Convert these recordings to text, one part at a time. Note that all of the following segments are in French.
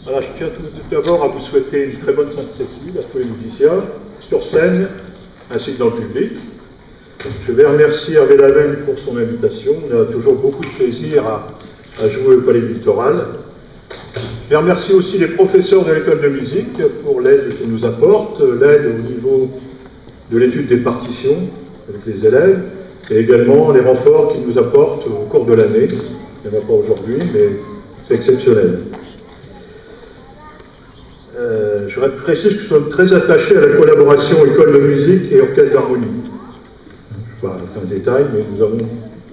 Alors, je tiens tout d'abord à vous souhaiter une très bonne Sainte-Cécile à tous les musiciens, sur scène, ainsi que dans le public. Je vais remercier Hervé Lavenne pour son invitation. On a toujours beaucoup de plaisir à jouer au Palais Victoral. Je remercie aussi les professeurs de l'école de musique pour l'aide qu'ils nous apportent, l'aide au niveau de l'étude des partitions avec les élèves, et également les renforts qu'ils nous apportent au cours de l'année. Il n'y en a pas aujourd'hui, mais c'est exceptionnel. Je précise que nous sommes très attachés à la collaboration école de musique et orchestre d'harmonie. Je ne vais pas faire un détail, mais nous avons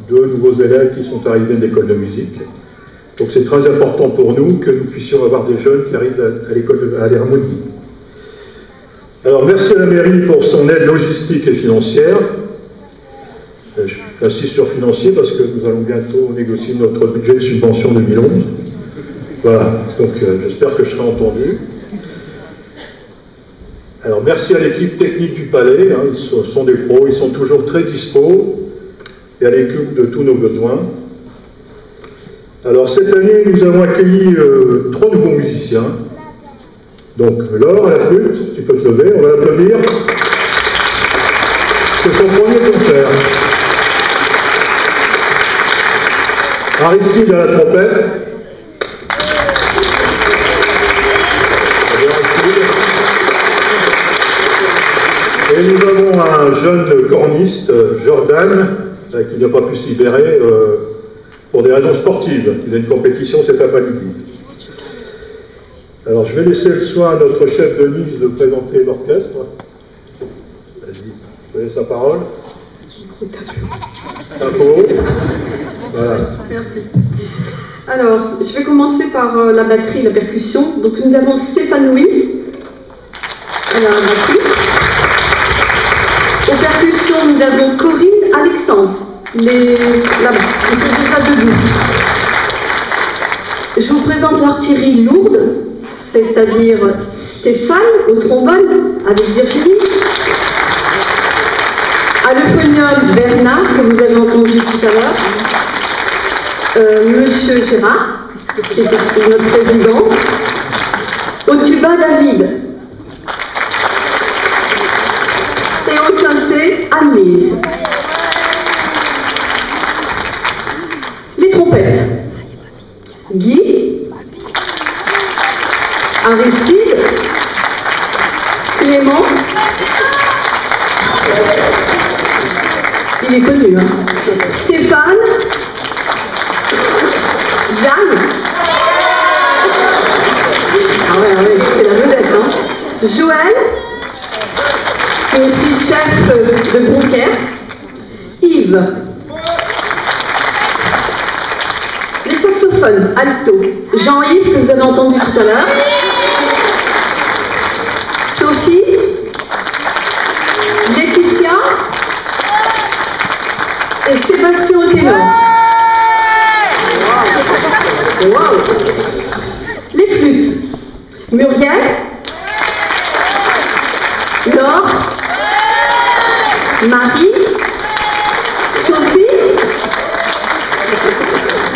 2 nouveaux élèves qui sont arrivés de l'école de musique. Donc c'est très important pour nous que nous puissions avoir des jeunes qui arrivent à l'école à l'harmonie. Alors merci à la mairie pour son aide logistique et financière. J'insiste sur financier parce que nous allons bientôt négocier notre budget de subvention 2011. Voilà, donc j'espère que je serai entendu. Alors merci à l'équipe technique du Palais, hein, ils sont des pros, ils sont toujours très dispos et à l'écoute de tous nos besoins. Alors cette année, nous avons accueilli 3 nouveaux musiciens. Donc Laure à la flûte, tu peux te lever, on va l'applaudir. C'est son premier concert. Aristide à la trompette. Et nous avons un jeune corniste, Jordan, qui n'a pas pu se libérer pour des raisons sportives. Il a une compétition cet après-midi. Alors je vais laisser le soin à notre chef de Nice de présenter l'orchestre. Vas-y, je te laisse la parole. Chapeau. Voilà. Merci. Alors, je vais commencer par la batterie, la percussion. Donc nous avons Stéphane Louis à la batterie. Aux percussions, nous avons Corinne Alexandre. Là-bas, ils sont déjà debout. Je vous présente l'artillerie lourde, c'est-à-dire Stéphane au trombone avec Virginie. À l'euphonium, Bernard, que vous avez entendu tout à l'heure. Monsieur Gérard, qui est notre président. Au tuba, David. Et au synthé, Anne-Lise. Les trompettes. Guy. Aristide. Clément. Il est connu, hein. Stéphane. Yann. Ah ouais, c'est la vedette, hein. Joël, qui est aussi chef de Bronquer. Yves. Les saxophones, alto. Jean-Yves, que vous avez entendu tout à l'heure. Sophie. Laetitia. Et Sébastien au ténor. Wow. Les flûtes. Muriel. Laure. Marie. Sophie.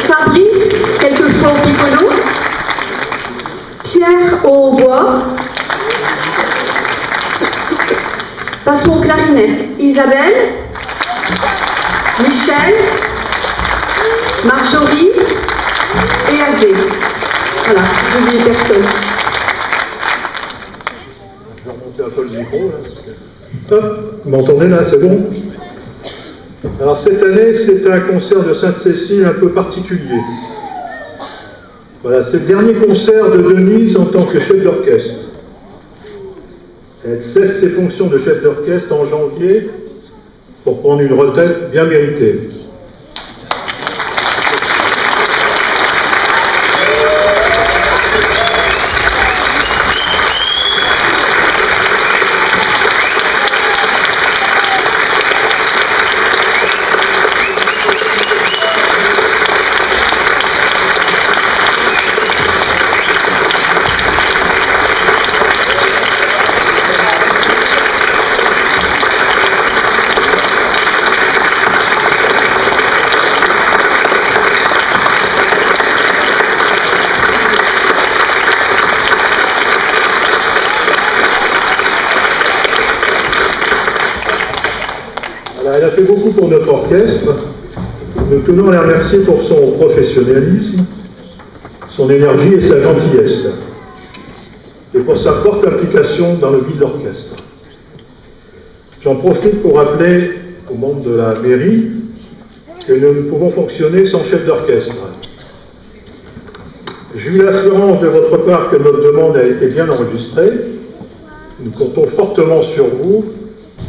Fabrice, quelquefois au piccolo. Pierre au hautbois. Passons aux clarinettes. Isabelle. Michel. Marjorie. Et Hervé. Voilà, je n'oublie personne. Je vais remonter un peu le micro. Là. Hop, vous m'entendez là, c'est bon? Alors cette année, c'est un concert de Sainte-Cécile un peu particulier. Voilà, c'est le dernier concert de Denise en tant que chef d'orchestre. Elle cesse ses fonctions de chef d'orchestre en janvier pour prendre une retraite bien méritée. Elle a fait beaucoup pour notre orchestre. Nous tenons à la remercier pour son professionnalisme, son énergie et sa gentillesse, et pour sa forte implication dans le vie de l'orchestre. J'en profite pour rappeler aux membres de la mairie que nous ne pouvons fonctionner sans chef d'orchestre. J'ai eu l'assurance de votre part que notre demande a été bien enregistrée. Nous comptons fortement sur vous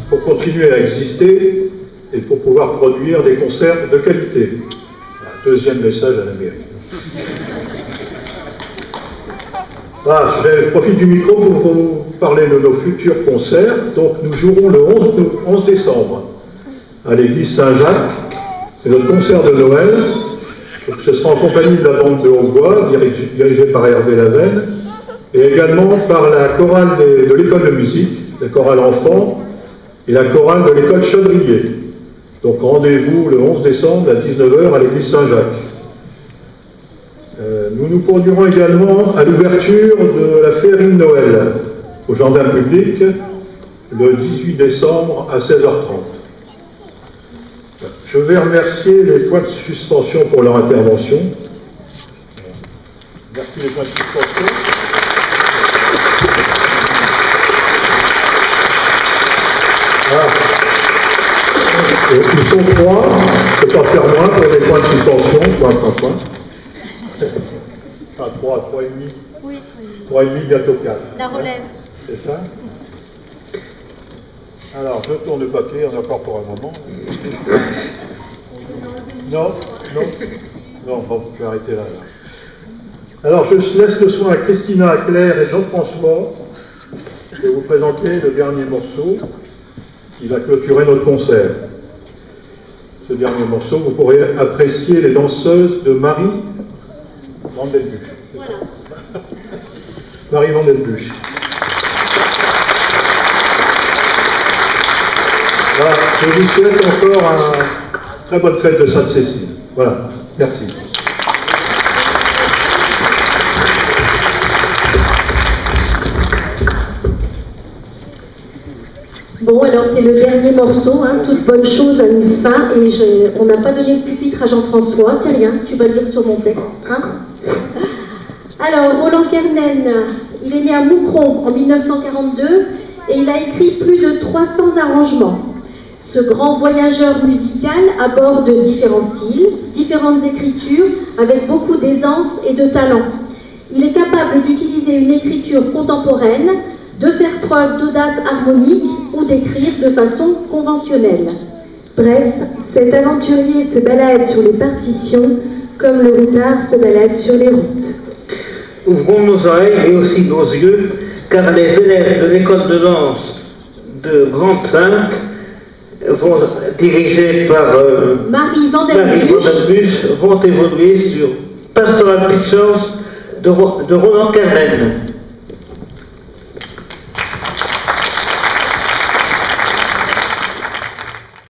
pour continuer à exister et pour pouvoir produire des concerts de qualité. Un deuxième message à la mairie. Voilà, je profite du micro pour vous parler de nos futurs concerts. Donc nous jouerons le 11 décembre à l'église Saint-Jacques. C'est notre concert de Noël. Donc, ce sera en compagnie de la bande de Hautbois, dirigée par Hervé Lavenne, et également par la chorale de l'école de musique, la chorale enfant, et la chorale de l'école Chaudrier. Donc rendez-vous le 11 décembre à 19h à l'église Saint-Jacques. Nous nous produirons également à l'ouverture de la féerie de Noël au jardin public le 18 décembre à 16h30. Je vais remercier les points de suspension pour leur intervention. Merci les points de suspension. Voilà. Ils sont 3, je ne peux pas faire moins pour les points de suspension, point. Enfin, 3 et demi. Oui. 3 et demi, bientôt 4. La relève. C'est ça? Alors, je tourne le papier, on a encore pour un moment. Non, bon, je vais arrêter là. Alors, je laisse le soin à Christina, Claire et Jean-François de vous présenter le dernier morceau qui va clôturer notre concert. Ce dernier morceau, vous pourrez apprécier les danseuses de Marie Vandenbusch. Voilà. Marie Vandenbusch. Voilà, je vous souhaite encore une très bonne fête de Sainte-Cécile. Voilà, merci. Bon, alors c'est le dernier morceau, hein, toute bonne chose a une fin, et on n'a pas donné le pupitre à Jean-François, c'est rien, tu vas lire sur mon texte. Hein. Alors, Roland Kernen, il est né à Moucron en 1942, et il a écrit plus de 300 arrangements. Ce grand voyageur musical aborde différents styles, différentes écritures, avec beaucoup d'aisance et de talent. Il est capable d'utiliser une écriture contemporaine, de faire preuve d'audace harmonique ou d'écrire de façon conventionnelle. Bref, cet aventurier se balade sur les partitions comme le routard se balade sur les routes. Ouvrons nos oreilles et aussi nos yeux, car les élèves de l'école de danse de Grande-Sainte, dirigés par Marie Vandenbusch, vont évoluer sur Pastoral Pictures de Roland Kernen.